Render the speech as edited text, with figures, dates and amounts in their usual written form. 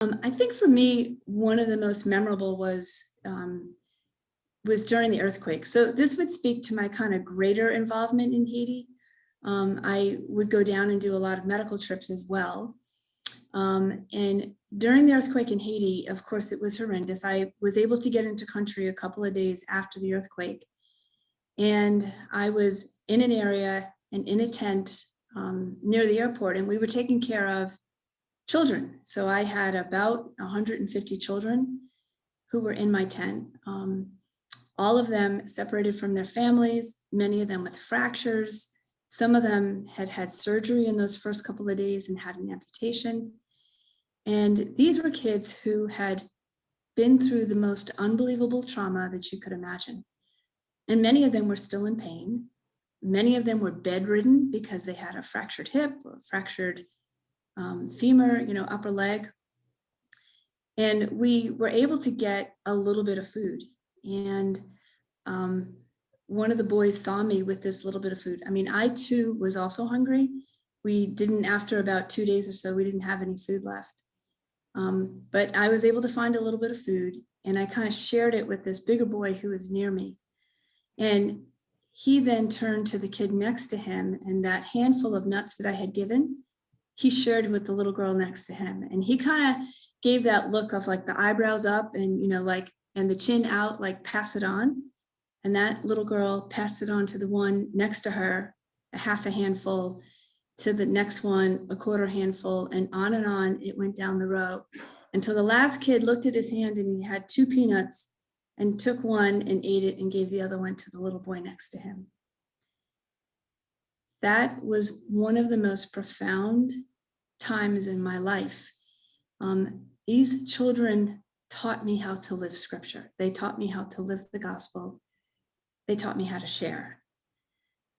I think for me, one of the most memorable was during the earthquake. So this would speak to my kind of greater involvement in Haiti. I would go down and do a lot of medical trips as well. And during the earthquake in Haiti, of course, it was horrendous. I was able to get into country a couple of days after the earthquake. And I was in an area and in a tent near the airport, and we were taking care of children. So I had about 150 children who were in my tent. All of them separated from their families, many of them with fractures. Some of them had had surgery in those first couple of days and had an amputation. And these were kids who had been through the most unbelievable trauma that you could imagine. And many of them were still in pain. Many of them were bedridden because they had a fractured hip or fractured femur, upper leg. And we were able to get a little bit of food. And one of the boys saw me with this little bit of food. I mean, I too was also hungry. After about 2 days or so, we didn't have any food left. But I was able to find a little bit of food, and I kind of shared it with this bigger boy who was near me. And he then turned to the kid next to him, and that handful of nuts that I had given, he shared with the little girl next to him. And he kind of gave that look of like the eyebrows up and, and the chin out, like pass it on. And that little girl passed it on to the one next to her, a half a handful, to the next one, a quarter handful, and on it went down the row until the last kid looked at his hand and he had 2 peanuts and took one and ate it and gave the other one to the little boy next to him. That was one of the most profound times in my life. These children taught me how to live scripture. They taught me how to live the gospel. They taught me how to share.